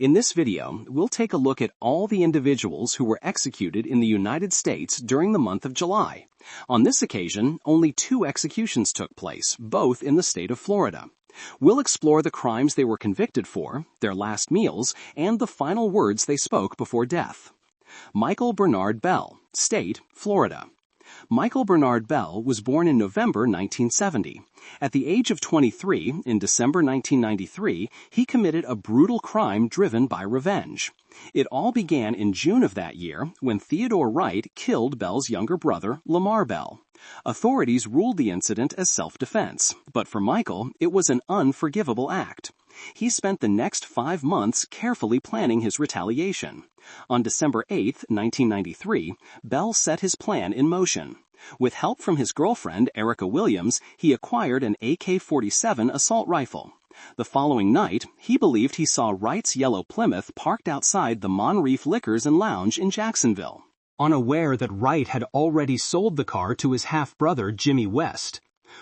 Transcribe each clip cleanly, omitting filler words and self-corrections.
In this video, we'll take a look at all the individuals who were executed in the United States during the month of July. On this occasion, only 2 executions took place, both in the state of Florida. We'll explore the crimes they were convicted for, their last meals, and the final words they spoke before death. Michael Bernard Bell, State, Florida. Michael Bernard Bell was born in November 1970. At the age of 23, in December 1993, he committed a brutal crime driven by revenge. It all began in June of that year when Theodore Wright killed Bell's younger brother, Lamar Bell. Authorities ruled the incident as self-defense, but for Michael, it was an unforgivable act. He spent the next 5 months carefully planning his retaliation. On December 8, 1993, Bell set his plan in motion. With help from his girlfriend, Erica Williams, he acquired an AK-47 assault rifle. The following night, he believed he saw Wright's yellow Plymouth parked outside the Monreef Liquors and Lounge in Jacksonville. Unaware that Wright had already sold the car to his half-brother, Jimmy West.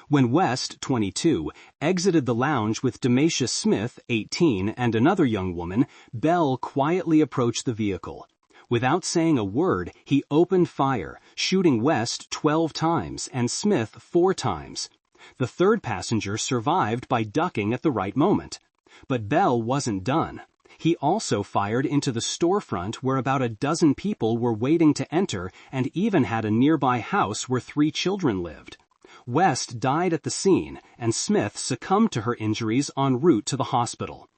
When West, 22, exited the lounge with Demacia Smith, 18, and another young woman, Bell quietly approached the vehicle. Without saying a word, he opened fire, shooting West 12 times and Smith 4 times. The third passenger survived by ducking at the right moment. But Bell wasn't done. He also fired into the storefront where about a dozen people were waiting to enter and even had a nearby house where 3 children lived. West died at the scene, and Smith succumbed to her injuries en route to the hospital.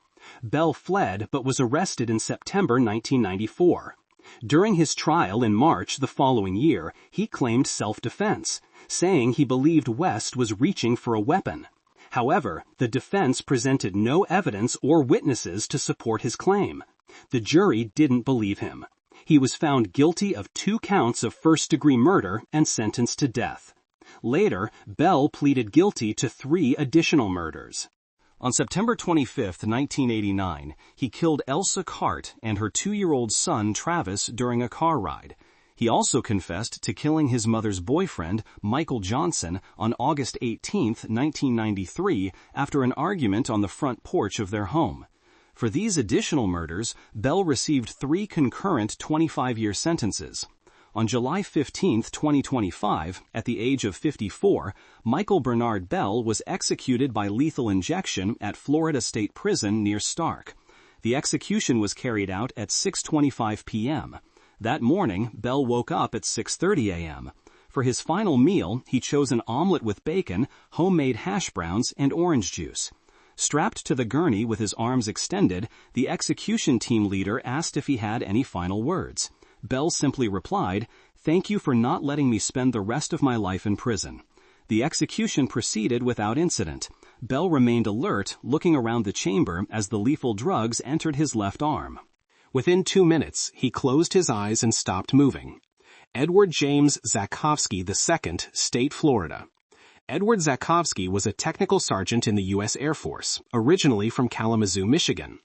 Bell fled but was arrested in September 1994. During his trial in March the following year, he claimed self-defense, saying he believed West was reaching for a weapon. However, the defense presented no evidence or witnesses to support his claim. The jury didn't believe him. He was found guilty of 2 counts of first-degree murder and sentenced to death. Later, Bell pleaded guilty to 3 additional murders. On September 25, 1989, he killed Elsa Cart and her 2-year-old son Travis during a car ride. He also confessed to killing his mother's boyfriend, Michael Johnson, on August 18, 1993, after an argument on the front porch of their home. For these additional murders, Bell received 3 concurrent 25-year sentences. On July 15, 2025, at the age of 54, Michael Bernard Bell was executed by lethal injection at Florida State Prison near Stark. The execution was carried out at 6:25 p.m. That morning, Bell woke up at 6:30 a.m. For his final meal, he chose an omelet with bacon, homemade hash browns, and orange juice. Strapped to the gurney with his arms extended, the execution team leader asked if he had any final words. Bell simply replied, "Thank you for not letting me spend the rest of my life in prison." The execution proceeded without incident. Bell remained alert, looking around the chamber as the lethal drugs entered his left arm. Within 2 minutes, he closed his eyes and stopped moving. Edward James Zakovsky II, State, Florida. Edward Zakovsky was a technical sergeant in the U.S. Air Force, originally from Kalamazoo, Michigan.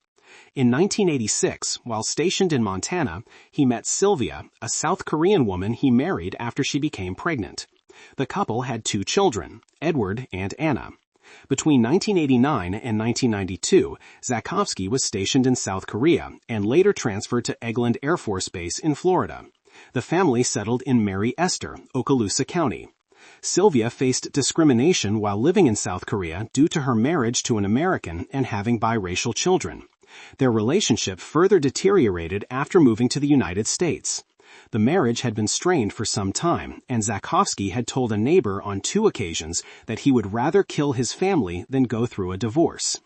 In 1986, while stationed in Montana, he met Sylvia, a South Korean woman he married after she became pregnant. The couple had 2 children, Edward and Anna. Between 1989 and 1992, Zakovsky was stationed in South Korea and later transferred to Eglin Air Force Base in Florida. The family settled in Mary Esther, Okaloosa County. Sylvia faced discrimination while living in South Korea due to her marriage to an American and having biracial children. Their relationship further deteriorated after moving to the United States. The marriage had been strained for some time, and Zakovsky had told a neighbor on 2 occasions that he would rather kill his family than go through a divorce.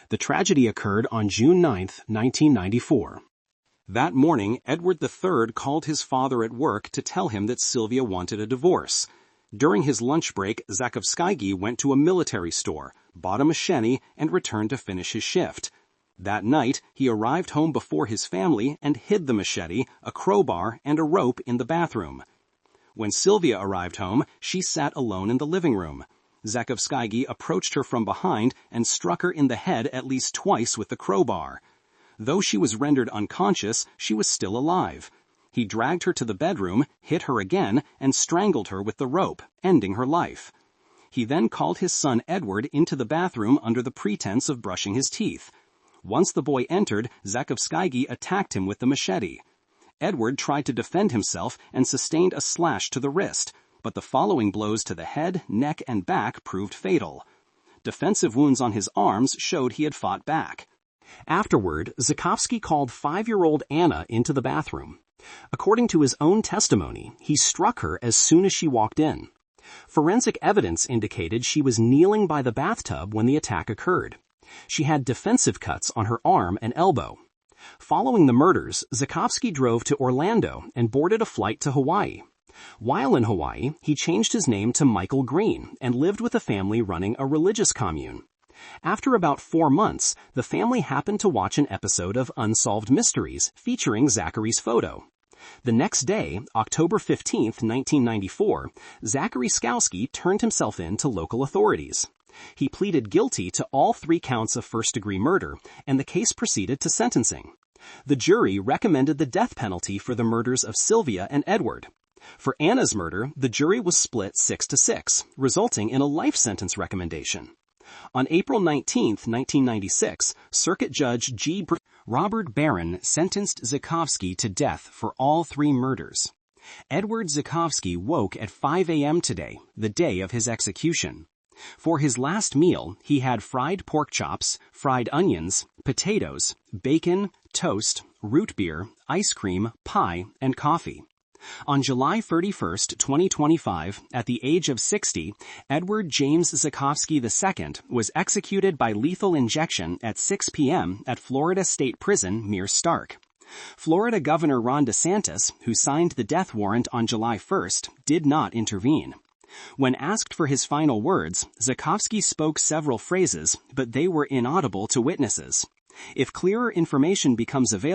The tragedy occurred on June 9, 1994. That morning, Edward III called his father at work to tell him that Sylvia wanted a divorce. During his lunch break, Zakovsky went to a military store, bought a machete, and returned to finish his shift. That night, he arrived home before his family and hid the machete, a crowbar, and a rope in the bathroom. When Sylvia arrived home, she sat alone in the living room. Zakovsky approached her from behind and struck her in the head at least twice with the crowbar. Though she was rendered unconscious, she was still alive. He dragged her to the bedroom, hit her again, and strangled her with the rope, ending her life. He then called his son Edward into the bathroom under the pretense of brushing his teeth. Once the boy entered, Zakowski attacked him with the machete. Edward tried to defend himself and sustained a slash to the wrist, but the following blows to the head, neck, and back proved fatal. Defensive wounds on his arms showed he had fought back. Afterward, Zakowski called 5-year-old Anna into the bathroom. According to his own testimony, he struck her as soon as she walked in. Forensic evidence indicated she was kneeling by the bathtub when the attack occurred. She had defensive cuts on her arm and elbow. Following the murders, Zakowski drove to Orlando and boarded a flight to Hawaii. While in Hawaii, he changed his name to Michael Green and lived with a family running a religious commune. After about 4 months, the family happened to watch an episode of Unsolved Mysteries featuring Zachary's photo. The next day, October 15, 1994, Zachary Skowski turned himself in to local authorities. He pleaded guilty to all 3 counts of first-degree murder, and the case proceeded to sentencing. The jury recommended the death penalty for the murders of Sylvia and Edward. For Anna's murder, the jury was split 6-6, resulting in a life sentence recommendation. On April 19, 1996, Circuit Judge Robert Barron sentenced Zakowski to death for all 3 murders. Edward Zakowski woke at 5 a.m. today, the day of his execution. For his last meal, he had fried pork chops, fried onions, potatoes, bacon, toast, root beer, ice cream, pie, and coffee. On July 31, 2025, at the age of 60, Edward James Zakowski II was executed by lethal injection at 6 p.m. at Florida State Prison near Stark. Florida Governor Ron DeSantis, who signed the death warrant on July 1st, did not intervene. When asked for his final words, Zakowski spoke several phrases, but they were inaudible to witnesses. If clearer information becomes available,